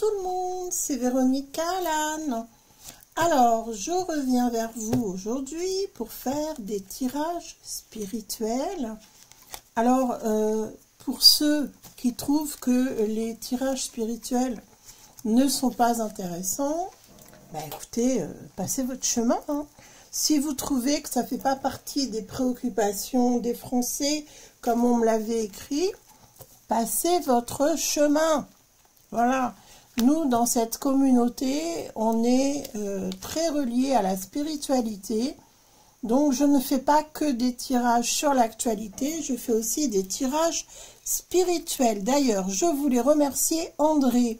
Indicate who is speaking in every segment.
Speaker 1: tout le monde, c'est Véronique Alan. Alors, je reviens vers vous aujourd'hui pour faire des tirages spirituels. Alors, pour ceux qui trouvent que les tirages spirituels ne sont pas intéressants, écoutez, passez votre chemin. Si vous trouvez que ça ne fait pas partie des préoccupations des Français, comme on me l'avait écrit, passez votre chemin. Voilà. Nous, dans cette communauté, on est très reliés à la spiritualité. Donc, je ne fais pas que des tirages sur l'actualité, je fais aussi des tirages spirituels. D'ailleurs, je voulais remercier André,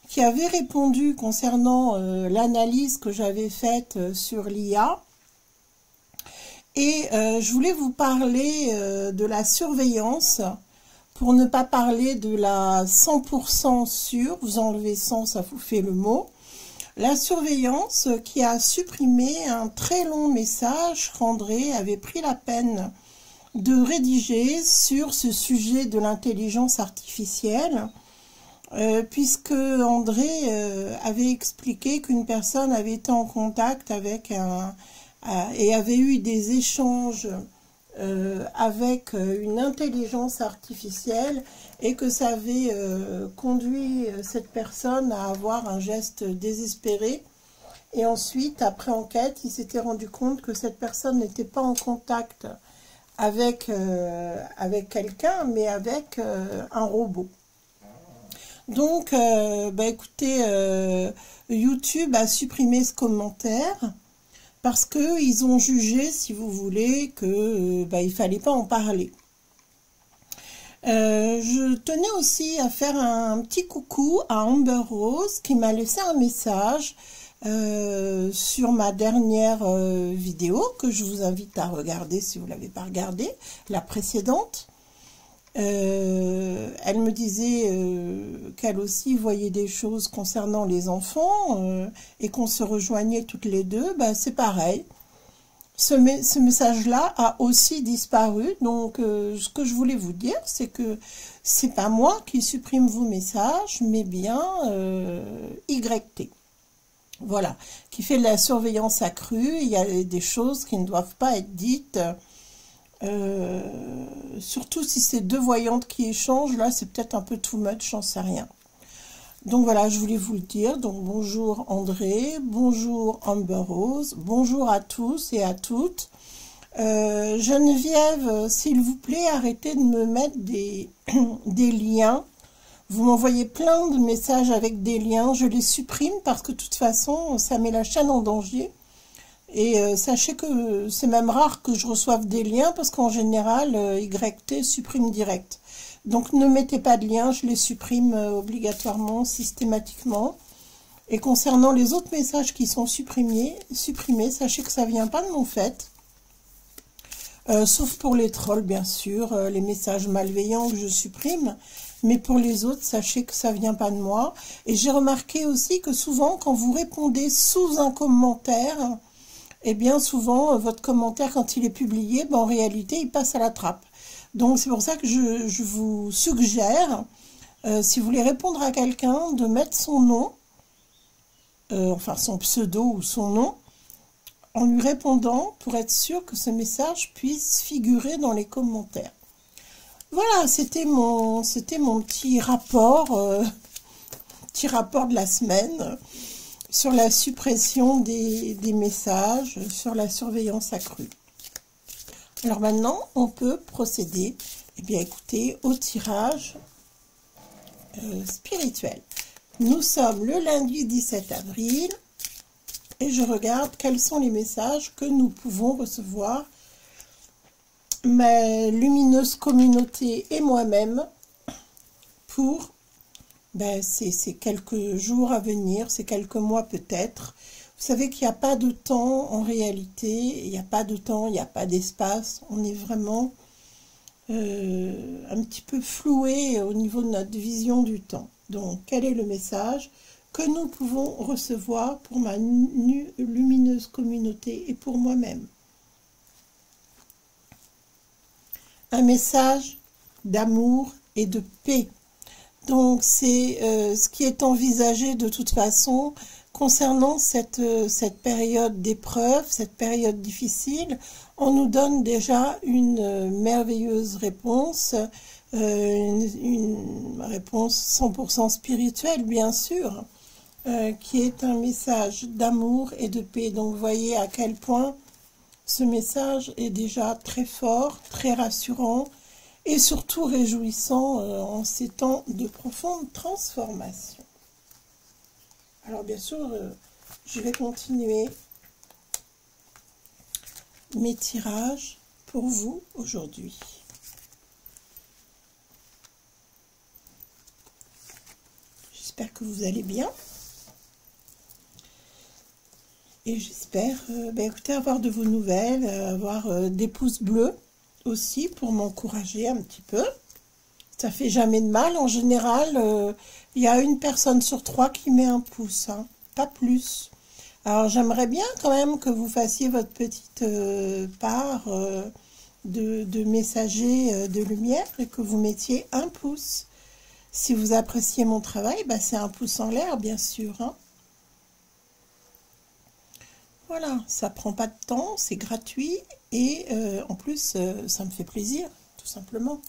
Speaker 1: qui avait répondu concernant l'analyse que j'avais faite sur l'IA. Et je voulais vous parler de la surveillance, pour ne pas parler de la 100% sûre, vous enlevez 100, ça vous fait le mot. La surveillance qui a supprimé un très long message qu'André avait pris la peine de rédiger sur ce sujet de l'intelligence artificielle, puisque André avait expliqué qu'une personne avait été en contact avec et avait eu des échanges avec une intelligence artificielle et que ça avait conduit cette personne à avoir un geste désespéré. Et ensuite, après enquête, il s'était rendu compte que cette personne n'était pas en contact avec quelqu'un, mais avec un robot. Donc, écoutez, YouTube a supprimé ce commentaire parce qu'ils ont jugé, si vous voulez, que il fallait pas en parler. Je tenais aussi à faire un petit coucou à Amber Rose qui m'a laissé un message sur ma dernière vidéo que je vous invite à regarder si vous ne l'avez pas regardée, la précédente. Elle me disait qu'elle aussi voyait des choses concernant les enfants et qu'on se rejoignait toutes les deux. C'est pareil. Ce message-là a aussi disparu. Donc, ce que je voulais vous dire, c'est que c'est pas moi qui supprime vos messages, mais bien YT. Voilà, qui fait de la surveillance accrue. Il y a des choses qui ne doivent pas être dites. Surtout si c'est deux voyantes qui échangent, là c'est peut-être un peu too much, j'en sais rien. Donc voilà, je voulais vous le dire. Donc bonjour André, bonjour Amber Rose, bonjour à tous et à toutes. Geneviève, s'il vous plaît, arrêtez de me mettre des liens. Vous m'envoyez plein de messages avec des liens, je les supprime parce que de toute façon, ça met la chaîne en danger. Et sachez que c'est même rare que je reçoive des liens parce qu'en général, YT supprime direct. Donc ne mettez pas de liens, je les supprime obligatoirement, systématiquement. Et concernant les autres messages qui sont supprimés, sachez que ça ne vient pas de mon fait. Sauf pour les trolls, bien sûr, les messages malveillants que je supprime. Mais pour les autres, sachez que ça ne vient pas de moi. Et j'ai remarqué aussi que souvent, quand vous répondez sous un commentaire, et bien souvent, votre commentaire, quand il est publié, en réalité, il passe à la trappe. Donc, c'est pour ça que je vous suggère, si vous voulez répondre à quelqu'un, de mettre son nom, enfin son pseudo ou son nom, en lui répondant pour être sûr que ce message puisse figurer dans les commentaires. Voilà, c'était mon petit rapport de la semaine sur la suppression des messages, sur la surveillance accrue. Alors maintenant, on peut procéder, écoutez, au tirage spirituel. Nous sommes le lundi 17 avril et je regarde quels sont les messages que nous pouvons recevoir, ma lumineuse communauté et moi-même, pour ces quelques jours à venir, ces quelques mois peut-être. Vous savez qu'il n'y a pas de temps en réalité, il n'y a pas de temps, il n'y a pas d'espace. On est vraiment un petit peu floué au niveau de notre vision du temps. Donc, quel est le message que nous pouvons recevoir pour ma lumineuse communauté et pour moi-même? Un message d'amour et de paix. Donc c'est ce qui est envisagé de toute façon concernant cette période d'épreuve, cette période difficile. On nous donne déjà une merveilleuse réponse, une réponse 100% spirituelle bien sûr, qui est un message d'amour et de paix. Donc vous voyez à quel point ce message est déjà très fort, très rassurant et surtout réjouissant en ces temps de profonde transformation. Alors bien sûr, je vais continuer mes tirages pour vous aujourd'hui. J'espère que vous allez bien. Et j'espère écoutez, avoir de vos nouvelles, avoir des pouces bleus aussi pour m'encourager un petit peu. Ça fait jamais de mal. En général, il y a une personne sur 3 qui met un pouce, hein, pas plus. Alors j'aimerais bien quand même que vous fassiez votre petite part de messager de lumière et que vous mettiez un pouce. Si vous appréciez mon travail, c'est un pouce en l'air bien sûr, hein. Voilà, ça prend pas de temps, c'est gratuit et en plus ça me fait plaisir, tout simplement.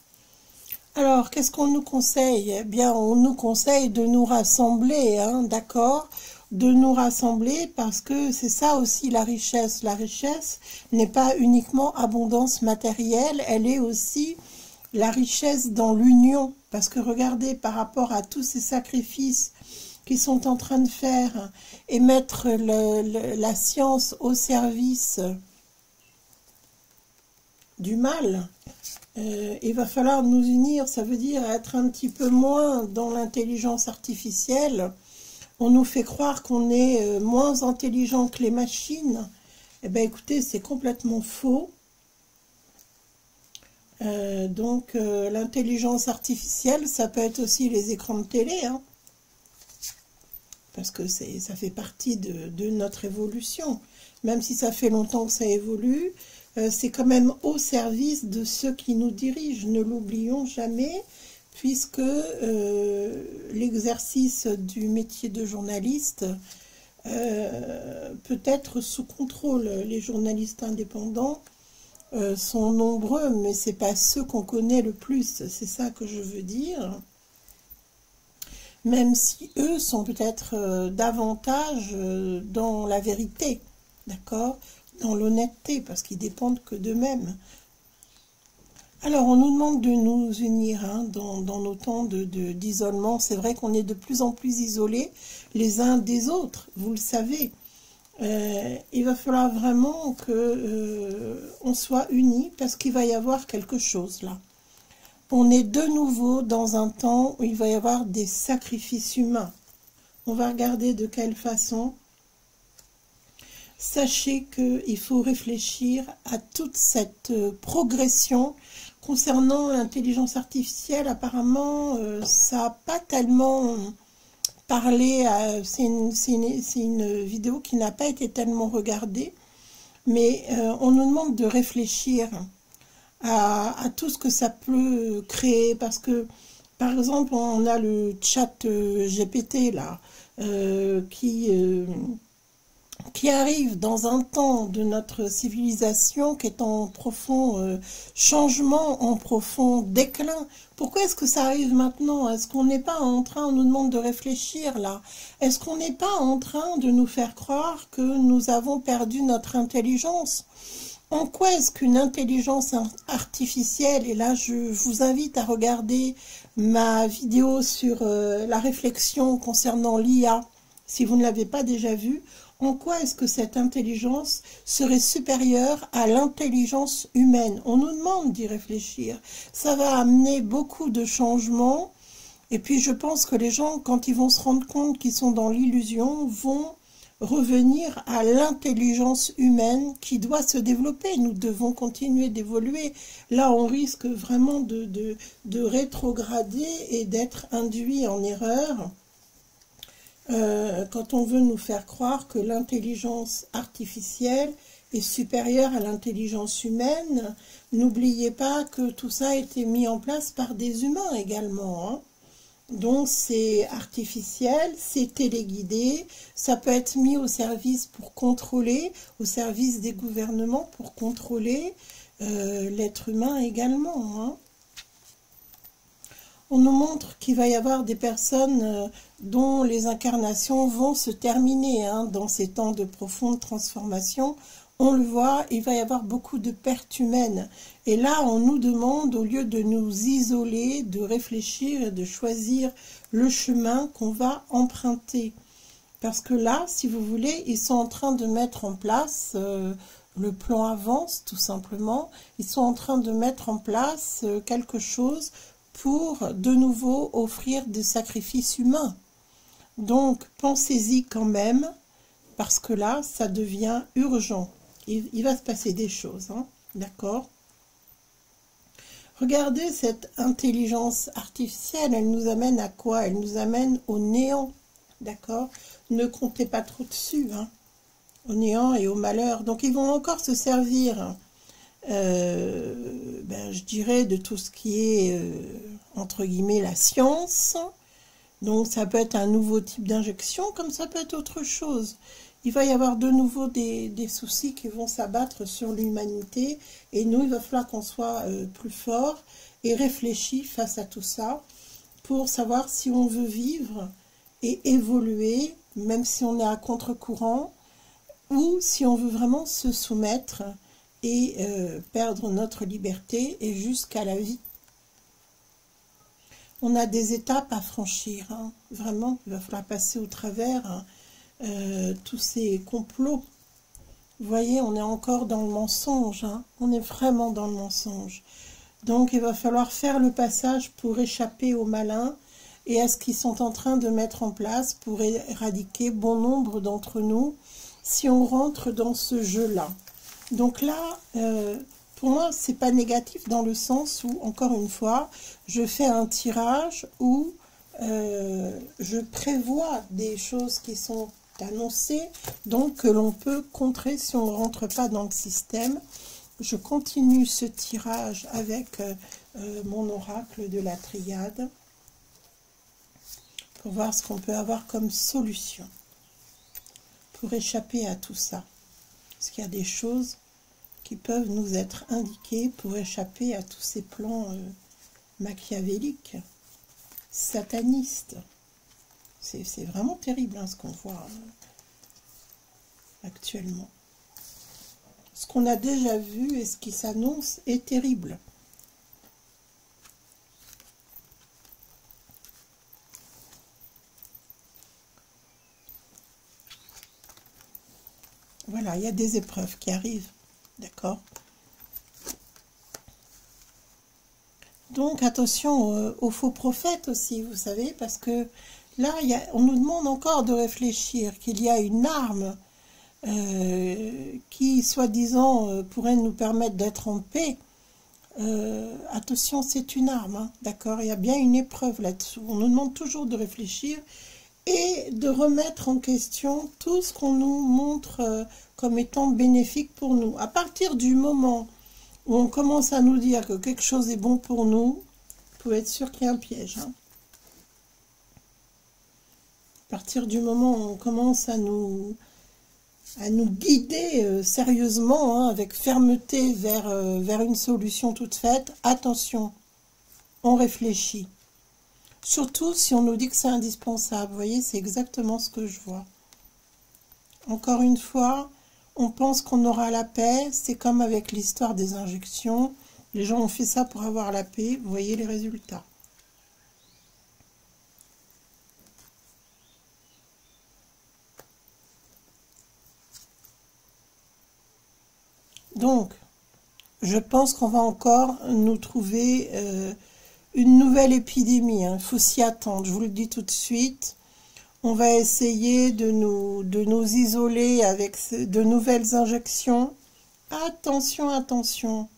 Speaker 1: Alors, qu'est-ce qu'on nous conseille? Eh bien, on nous conseille de nous rassembler, hein, d'accord? De nous rassembler parce que c'est ça aussi la richesse. La richesse n'est pas uniquement abondance matérielle, elle est aussi la richesse dans l'union. Parce que regardez, par rapport à tous ces sacrifices qui sont en train de faire et mettre la science au service du mal, il va falloir nous unir. Ça veut dire être un petit peu moins dans l'intelligence artificielle. On nous fait croire qu'on est moins intelligent que les machines. Eh bien écoutez, c'est complètement faux. L'intelligence artificielle, ça peut être aussi les écrans de télé, hein. Parce que ça fait partie de notre évolution. Même si ça fait longtemps que ça évolue, c'est quand même au service de ceux qui nous dirigent. Ne l'oublions jamais, puisque l'exercice du métier de journaliste peut être sous contrôle. Les journalistes indépendants sont nombreux, mais ce n'est pas ceux qu'on connaît le plus. C'est ça que je veux dire. Même si eux sont peut-être davantage dans la vérité, d'accord, dans l'honnêteté, parce qu'ils dépendent que d'eux-mêmes. Alors, on nous demande de nous unir hein, dans nos temps d'isolement. C'est vrai qu'on est de plus en plus isolés les uns des autres, vous le savez. Il va falloir vraiment que on soit unis, parce qu'il va y avoir quelque chose là. On est de nouveau dans un temps où il va y avoir des sacrifices humains. On va regarder de quelle façon. Sachez qu'il faut réfléchir à toute cette progression concernant l'intelligence artificielle. Apparemment, ça n'a pas tellement parlé. C'est une vidéo qui n'a pas été tellement regardée. Mais on nous demande de réfléchir à tout ce que ça peut créer, parce que par exemple on a le chat GPT là qui arrive dans un temps de notre civilisation qui est en profond changement, en profond déclin. Pourquoi est-ce que ça arrive maintenant? Est-ce qu'on n'est pas en train, on nous demande de réfléchir là, est-ce qu'on n'est pas en train de nous faire croire que nous avons perdu notre intelligence? En quoi est-ce qu'une intelligence artificielle, et là je vous invite à regarder ma vidéo sur la réflexion concernant l'IA, si vous ne l'avez pas déjà vue, en quoi est-ce que cette intelligence serait supérieure à l'intelligence humaine? On nous demande d'y réfléchir. Ça va amener beaucoup de changements, et puis je pense que les gens, quand ils vont se rendre compte qu'ils sont dans l'illusion, vont revenir à l'intelligence humaine qui doit se développer. Nous devons continuer d'évoluer. Là, on risque vraiment de rétrograder et d'être induit en erreur quand on veut nous faire croire que l'intelligence artificielle est supérieure à l'intelligence humaine. N'oubliez pas que tout ça a été mis en place par des humains également, hein. Donc c'est artificiel, c'est téléguidé, ça peut être mis au service pour contrôler, au service des gouvernements pour contrôler l'être humain également. Hein. On nous montre qu'il va y avoir des personnes dont les incarnations vont se terminer hein, dans ces temps de profonde transformation. On le voit, il va y avoir beaucoup de pertes humaines. Et là, on nous demande, au lieu de nous isoler, de réfléchir et de choisir le chemin qu'on va emprunter. Parce que là, si vous voulez, ils sont en train de mettre en place, le plan avance tout simplement, ils sont en train de mettre en place quelque chose pour de nouveau offrir des sacrifices humains. Donc, pensez-y quand même, parce que là, ça devient urgent. Il va se passer des choses, hein, d'accord? Regardez cette intelligence artificielle, elle nous amène à quoi? Elle nous amène au néant, d'accord? Ne comptez pas trop dessus, hein, au néant et au malheur. Donc, ils vont encore se servir, je dirais, de tout ce qui est, entre guillemets, la science. Donc, ça peut être un nouveau type d'injection, comme ça peut être autre chose. Il va y avoir de nouveau des soucis qui vont s'abattre sur l'humanité. Et nous, il va falloir qu'on soit plus fort et réfléchi face à tout ça pour savoir si on veut vivre et évoluer, même si on est à contre-courant, ou si on veut vraiment se soumettre et perdre notre liberté et jusqu'à la vie. On a des étapes à franchir, hein. Vraiment, il va falloir passer au travers hein, tous ces complots. Vous voyez, on est encore dans le mensonge, hein. On est vraiment dans le mensonge. Donc, il va falloir faire le passage pour échapper aux malins et à ce qu'ils sont en train de mettre en place pour éradiquer bon nombre d'entre nous si on rentre dans ce jeu-là. Donc là, pour moi, c'est pas négatif dans le sens où, encore une fois, je fais un tirage où je prévois des choses qui sont annoncées, donc que l'on peut contrer si on ne rentre pas dans le système. Je continue ce tirage avec mon oracle de la triade pour voir ce qu'on peut avoir comme solution pour échapper à tout ça. Parce qu'il y a des choses qui peuvent nous être indiquées pour échapper à tous ces plans machiavéliques, satanistes. C'est vraiment terrible hein, ce qu'on voit actuellement. Ce qu'on a déjà vu et ce qui s'annonce est terrible. Voilà, il y a des épreuves qui arrivent, d'accord? Donc, attention aux faux prophètes aussi, vous savez, parce que là, on nous demande encore de réfléchir qu'il y a une arme qui, soi-disant, pourrait nous permettre d'être en paix. Attention, c'est une arme, hein, d'accord? Il y a bien une épreuve là-dessous. On nous demande toujours de réfléchir et de remettre en question tout ce qu'on nous montre comme étant bénéfique pour nous. À partir du moment où on commence à nous dire que quelque chose est bon pour nous, vous pouvez être sûr qu'il y a un piège. Hein. À partir du moment où on commence à nous guider sérieusement, hein, avec fermeté vers une solution toute faite, attention, on réfléchit. Surtout si on nous dit que c'est indispensable. Vous voyez, c'est exactement ce que je vois. Encore une fois, on pense qu'on aura la paix. C'est comme avec l'histoire des injections. Les gens ont fait ça pour avoir la paix. Vous voyez les résultats. Donc, je pense qu'on va encore nous trouver une nouvelle épidémie. Il faut s'y attendre, je vous le dis tout de suite. On va essayer de nous isoler avec de nouvelles injections. Attention, attention.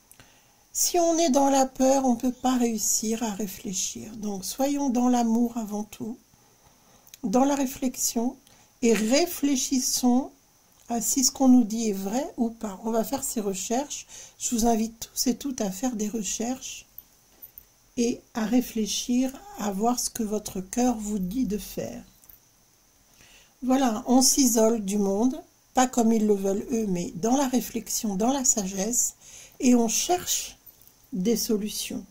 Speaker 1: Si on est dans la peur, on ne peut pas réussir à réfléchir. Donc, soyons dans l'amour avant tout, dans la réflexion, et réfléchissons à si ce qu'on nous dit est vrai ou pas. On va faire ces recherches. Je vous invite tous et toutes à faire des recherches et à réfléchir, à voir ce que votre cœur vous dit de faire. Voilà, on s'isole du monde, pas comme ils le veulent eux, mais dans la réflexion, dans la sagesse, et on cherche des solutions.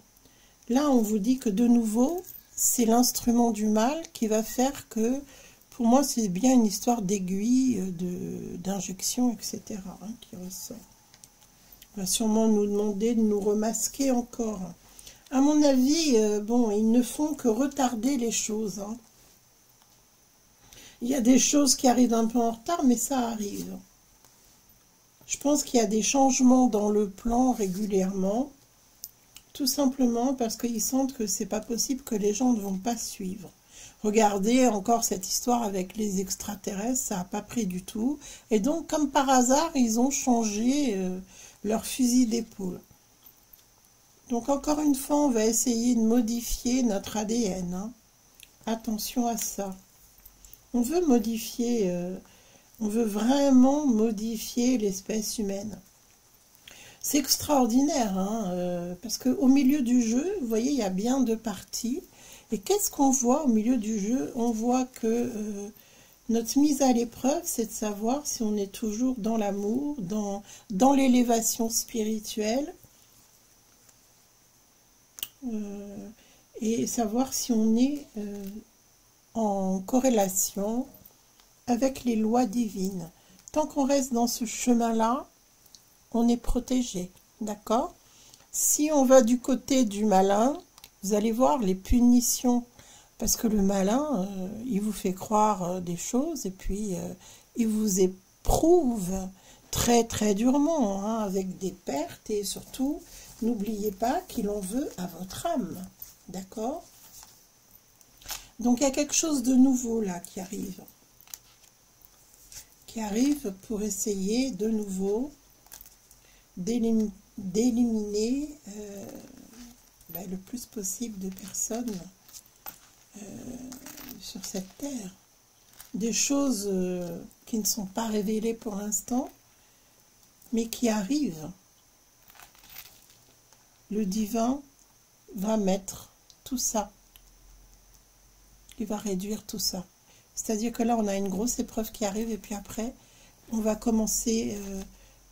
Speaker 1: Là, on vous dit que de nouveau, c'est l'instrument du mal qui va faire que, pour moi, c'est bien une histoire d'aiguille, d'injection, etc. Qui ressort. On va sûrement nous demander de nous remasquer encore. À mon avis, bon, ils ne font que retarder les choses. Il y a des choses qui arrivent un peu en retard, mais ça arrive. Je pense qu'il y a des changements dans le plan régulièrement, tout simplement parce qu'ils sentent que c'est pas possible, que les gens ne vont pas suivre. Regardez encore cette histoire avec les extraterrestres, ça n'a pas pris du tout. Et donc, comme par hasard, ils ont changé leur fusil d'épaule. Donc, encore une fois, on va essayer de modifier notre ADN. Attention à ça. On veut modifier, on veut vraiment modifier l'espèce humaine. C'est extraordinaire, parce qu'au milieu du jeu, vous voyez, il y a bien deux parties. Et qu'est-ce qu'on voit au milieu du jeu? On voit que notre mise à l'épreuve, c'est de savoir si on est toujours dans l'amour, dans l'élévation spirituelle, et savoir si on est en corrélation avec les lois divines. Tant qu'on reste dans ce chemin-là, on est protégé, d'accord? Si on va du côté du malin, vous allez voir les punitions, parce que le malin, il vous fait croire des choses, et puis il vous éprouve très très durement, avec des pertes, et surtout, n'oubliez pas qu'il en veut à votre âme, d'accord? Donc il y a quelque chose de nouveau là qui arrive pour essayer de nouveau d'éliminer le plus possible de personnes sur cette terre. Des choses qui ne sont pas révélées pour l'instant, mais qui arrivent. Le divin va mettre tout ça. Il va réduire tout ça. C'est-à-dire que là, on a une grosse épreuve qui arrive, et puis après, on va commencer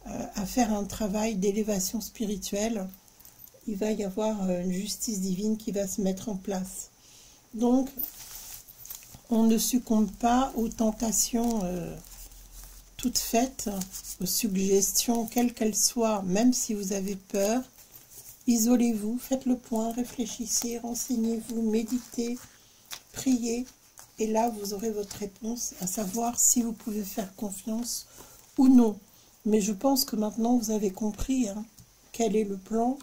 Speaker 1: à faire un travail d'élévation spirituelle. Il va y avoir une justice divine qui va se mettre en place. Donc, on ne succombe pas aux tentations toutes faites, aux suggestions, quelles qu'elles soient, même si vous avez peur. Isolez-vous, faites le point, réfléchissez, renseignez-vous, méditez, priez. Et là, vous aurez votre réponse, à savoir si vous pouvez faire confiance ou non. Mais je pense que maintenant, vous avez compris quel est le plan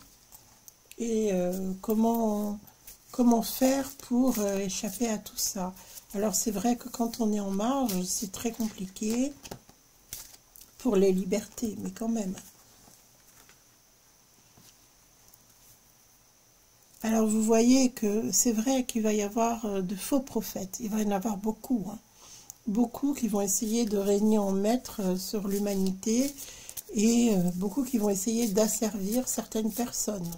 Speaker 1: et comment faire pour échapper à tout ça. Alors, c'est vrai que quand on est en marge, c'est très compliqué pour les libertés, mais quand même. Alors, vous voyez que c'est vrai qu'il va y avoir de faux prophètes. Il va y en avoir beaucoup. Beaucoup qui vont essayer de régner en maître sur l'humanité et beaucoup qui vont essayer d'asservir certaines personnes.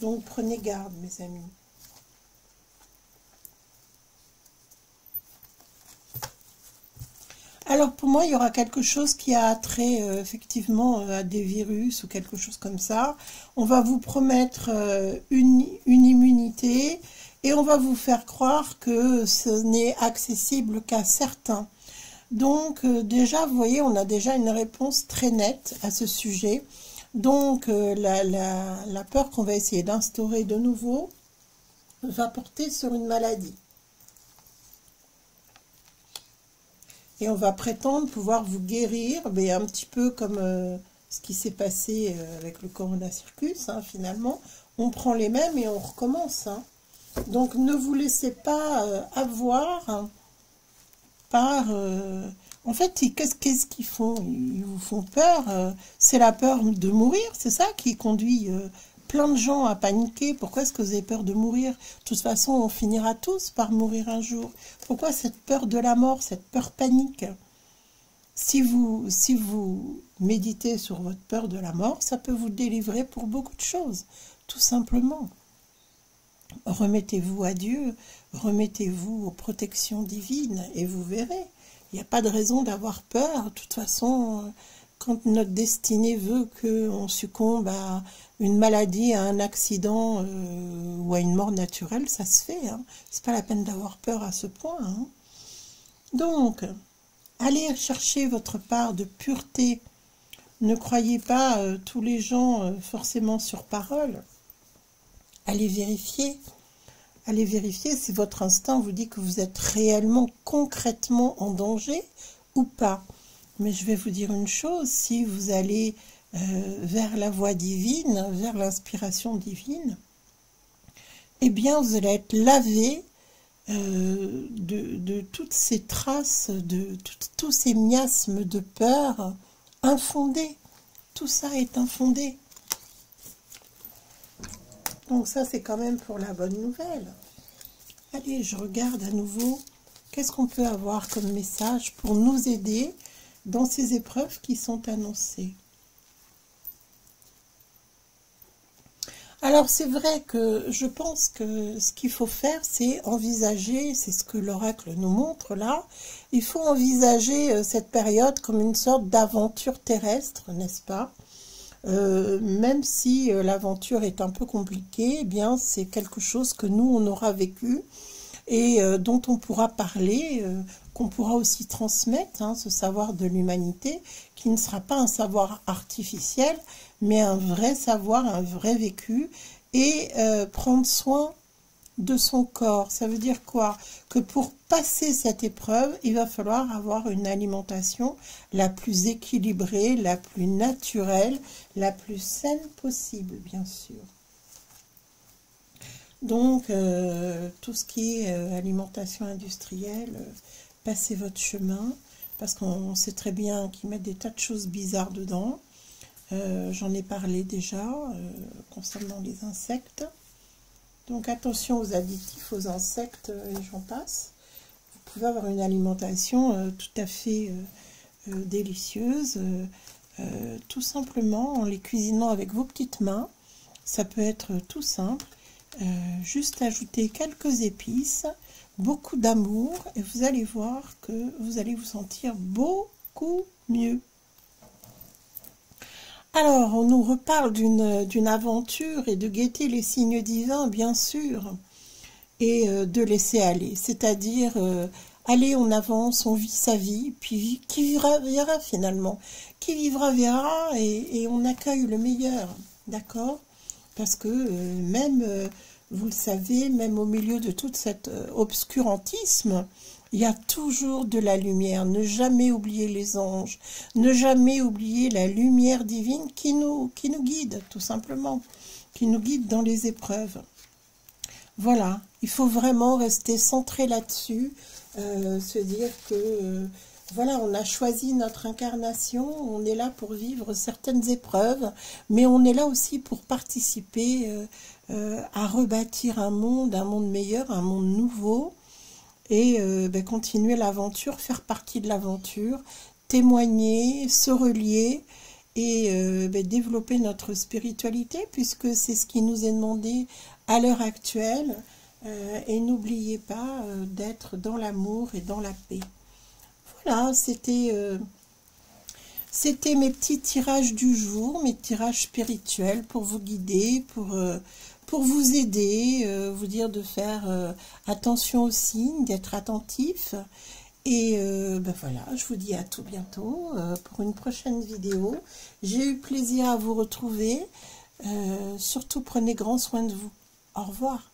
Speaker 1: Donc, prenez garde, mes amis. Alors, pour moi, il y aura quelque chose qui a trait, effectivement, à des virus ou quelque chose comme ça. On va vous promettre une immunité et on va vous faire croire que ce n'est accessible qu'à certains. Donc, déjà, vous voyez, on a déjà une réponse très nette à ce sujet. Donc, la peur qu'on va essayer d'instaurer de nouveau va porter sur une maladie. Et on va prétendre pouvoir vous guérir, mais un petit peu comme ce qui s'est passé avec le Corona Circus, finalement. On prend les mêmes et on recommence. Donc, ne vous laissez pas avoir par... En fait, qu'est-ce qu'ils font? Ils vous font peur. C'est la peur de mourir, c'est ça qui conduit plein de gens à paniquer. Pourquoi est-ce que vous avez peur de mourir? De toute façon, on finira tous par mourir un jour. Pourquoi cette peur de la mort, cette peur panique? Si vous méditez sur votre peur de la mort, ça peut vous délivrer pour beaucoup de choses, tout simplement. remettez-vous à Dieu, remettez-vous aux protections divines et vous verrez. Il n'y a pas de raison d'avoir peur. De toute façon, quand notre destinée veut qu'on succombe à une maladie, à un accident ou à une mort naturelle, ça se fait. Hein. C'est pas la peine d'avoir peur à ce point. Hein. Donc, allez chercher votre part de pureté. Ne croyez pas tous les gens forcément sur parole. Allez vérifier. Allez vérifier si votre instinct vous dit que vous êtes réellement, concrètement en danger ou pas. Mais je vais vous dire une chose, si vous allez vers la voie divine, vers l'inspiration divine, eh bien vous allez être lavé de toutes ces traces, de tous ces miasmes de peur infondés. Tout ça est infondé. Donc ça, c'est quand même pour la bonne nouvelle. Allez, je regarde à nouveau. Qu'est-ce qu'on peut avoir comme message pour nous aider dans ces épreuves qui sont annoncées? Alors, c'est vrai que je pense que ce qu'il faut faire, c'est envisager, c'est ce que l'oracle nous montre là, il faut envisager cette période comme une sorte d'aventure terrestre, n'est-ce pas? Même si l'aventure est un peu compliquée, eh bien c'est quelque chose que nous on aura vécu et dont on pourra parler, qu'on pourra aussi transmettre, hein, ce savoir de l'humanité, qui ne sera pas un savoir artificiel, mais un vrai savoir, un vrai vécu, et prendre soin de son corps. Ça veut dire quoi? Que pour passer cette épreuve, il va falloir avoir une alimentation la plus équilibrée, la plus naturelle, la plus saine possible, bien sûr. Donc, tout ce qui est alimentation industrielle, passez votre chemin, parce qu'on sait très bien qu'ils mettent des tas de choses bizarres dedans. J'en ai parlé déjà concernant les insectes. Donc attention aux additifs, aux insectes et j'en passe. Vous pouvez avoir une alimentation tout à fait délicieuse, tout simplement en les cuisinant avec vos petites mains. Ça peut être tout simple. Juste ajouter quelques épices, beaucoup d'amour et vous allez voir que vous allez vous sentir beaucoup mieux. Alors, on nous reparle d'une aventure et de guetter les signes divins, bien sûr, et de laisser aller. C'est-à-dire, allez, on avance, on vit sa vie, puis qui vivra verra finalement. Qui vivra verra et on accueille le meilleur, d'accord? Parce que même, vous le savez, même au milieu de tout cet obscurantisme, il y a toujours de la lumière. Ne jamais oublier les anges. Ne jamais oublier la lumière divine qui nous guide, tout simplement. Qui nous guide dans les épreuves. Voilà. Il faut vraiment rester centré là-dessus. Se dire que, voilà, on a choisi notre incarnation. On est là pour vivre certaines épreuves. Mais on est là aussi pour participer à rebâtir un monde meilleur, un monde nouveau. Et continuer l'aventure, faire partie de l'aventure, témoigner, se relier et développer notre spiritualité puisque c'est ce qui nous est demandé à l'heure actuelle et n'oubliez pas d'être dans l'amour et dans la paix. Voilà, c'était mes petits tirages du jour, mes tirages spirituels pour vous guider, pour vous aider, vous dire de faire attention aux signes, d'être attentif. Et voilà, je vous dis à tout bientôt pour une prochaine vidéo. J'ai eu plaisir à vous retrouver. Surtout, prenez grand soin de vous. Au revoir.